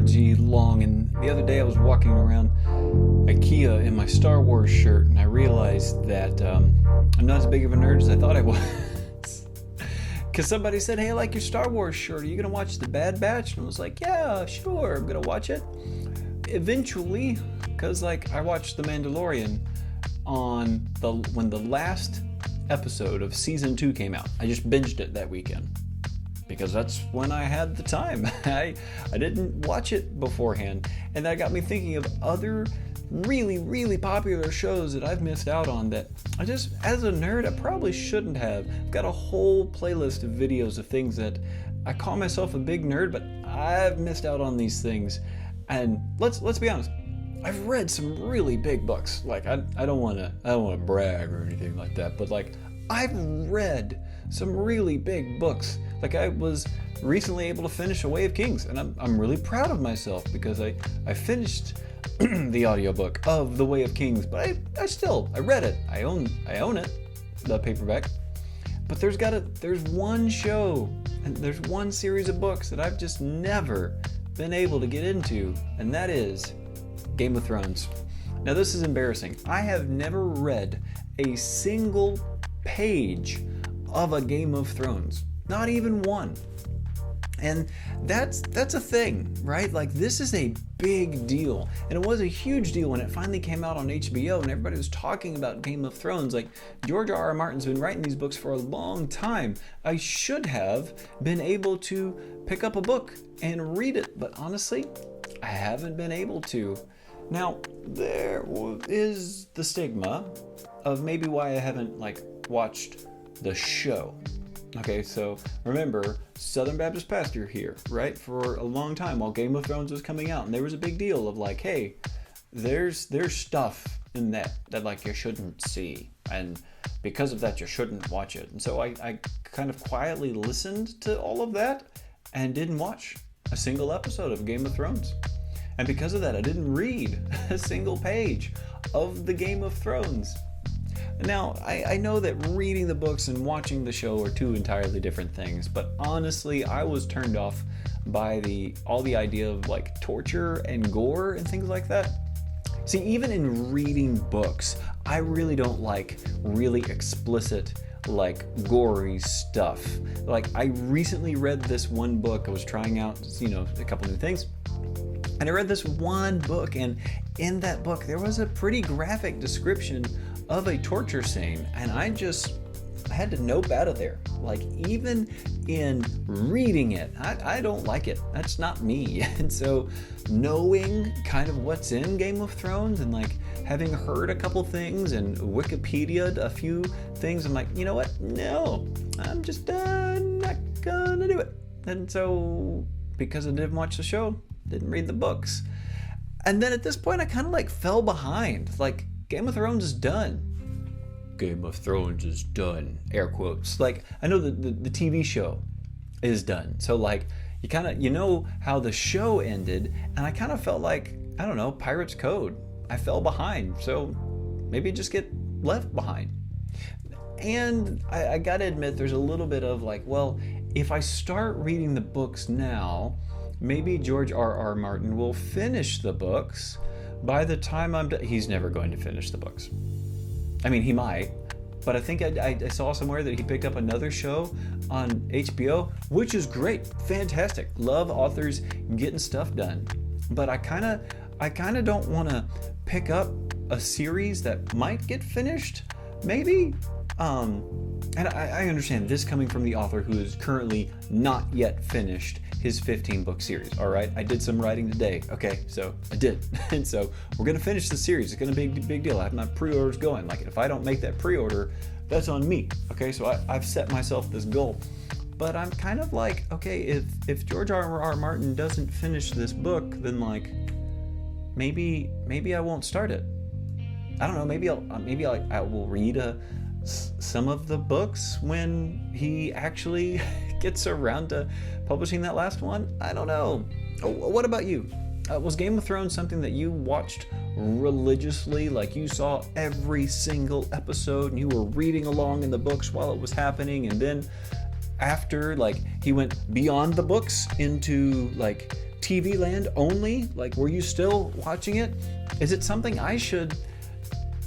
trilogy long, and the other day I was walking around IKEA in my Star Wars shirt, and I realized that I'm not as big of a nerd as I thought I was. Because somebody said, hey, I like your Star Wars shirt. Are you going to watch The Bad Batch? And I was like, yeah, sure, I'm going to watch it. Eventually, because I watched The Mandalorian when the last episode of season 2 came out. I just binged it that weekend because that's when I had the time. I didn't watch it beforehand, and that got me thinking of other really, really popular shows that I've missed out on that I just, as a nerd, I probably shouldn't have. I've got a whole playlist of videos of things that I call myself a big nerd, but I've missed out on these things. And let's be honest, I've read some really big books. I don't want to brag or anything like that, but I've read some really big books. I was recently able to finish A Way of Kings, and I'm really proud of myself because I finished the audiobook of The Way of Kings, but I read it. I own it, the paperback. But there's one show and there's one series of books that I've just never been able to get into, and that is Game of Thrones. Now this is embarrassing. I have never read a single page of a Game of Thrones. Not even one. And that's a thing, right? This is a big deal. And it was a huge deal when it finally came out on HBO and everybody was talking about Game of Thrones. George R.R. Martin's been writing these books for a long time. I should have been able to pick up a book and read it, but honestly, I haven't been able to. Now, there is the stigma of maybe why I haven't watched the show. Okay, so remember, Southern Baptist pastor here, right? For a long time while Game of Thrones was coming out, and there was a big deal of hey, there's stuff in that you shouldn't see, and because of that you shouldn't watch it. And so I kind of quietly listened to all of that and didn't watch a single episode of Game of Thrones. And because of that, I didn't read a single page of the Game of Thrones. Now, I know that reading the books and watching the show are two entirely different things, but honestly, I was turned off by all the idea of torture and gore and things like that. See, even in reading books, I really don't like really explicit, gory stuff. I recently read this one book. I was trying out, a couple new things. And I read this one book, and in that book, there was a pretty graphic description of a torture scene, and I had to nope out of there. Even in reading it, I don't like it. That's not me. And so knowing kind of what's in Game of Thrones and having heard a couple things and Wikipedia'd a few things, I'm you know what? No, I'm just not gonna do it. And so because I didn't watch the show, didn't read the books. And then at this point, I kind of fell behind. Game of Thrones is done. Game of Thrones is done. Air quotes. I know the TV show is done. So you kind of, know how the show ended, and I kind of felt I don't know, Pirate's Code. I fell behind. So maybe just get left behind. And I gotta admit, there's a little bit of well, if I start reading the books now, maybe George R.R. Martin will finish the books by the time I'm done. He's never going to finish the books. I mean, he might, but I think I saw somewhere that he picked up another show on HBO, which is great, fantastic. Love authors getting stuff done, but I kind of don't want to pick up a series that might get finished, maybe. And I understand this coming from the author who is currently not yet finished his 15-book series, all right? I did some writing today, okay? So I did. And so we're going to finish the series. It's going to be a big deal. I have my pre-orders going. If I don't make that pre-order, that's on me, okay? So I've set myself this goal. But I'm kind of okay, if George R.R. Martin doesn't finish this book, then maybe I won't start it. I don't know, maybe I will read some of the books when he actually gets around to publishing that last one. I don't know. What about you? Was Game of Thrones something that you watched religiously? You saw every single episode and you were reading along in the books while it was happening, and then after he went beyond the books into TV land only? Like, were you still watching it? Is it something I should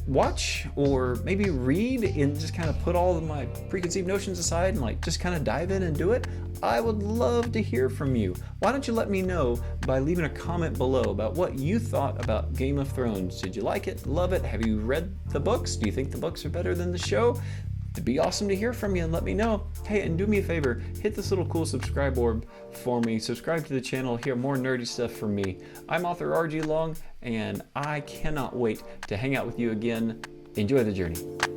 watch or maybe read and just kind of put all of my preconceived notions aside and like just kind of dive in and do it? I would love to hear from you. Why don't you let me know by leaving a comment below about what you thought about Game of Thrones. Did you like it? Love it? Have you read the books? Do you think the books are better than the show? It'd be awesome to hear from you and let me know. Hey, and do me a favor, hit this little cool subscribe orb for me. Subscribe to the channel, hear more nerdy stuff from me. I'm author RG Long, and I cannot wait to hang out with you again. Enjoy the journey.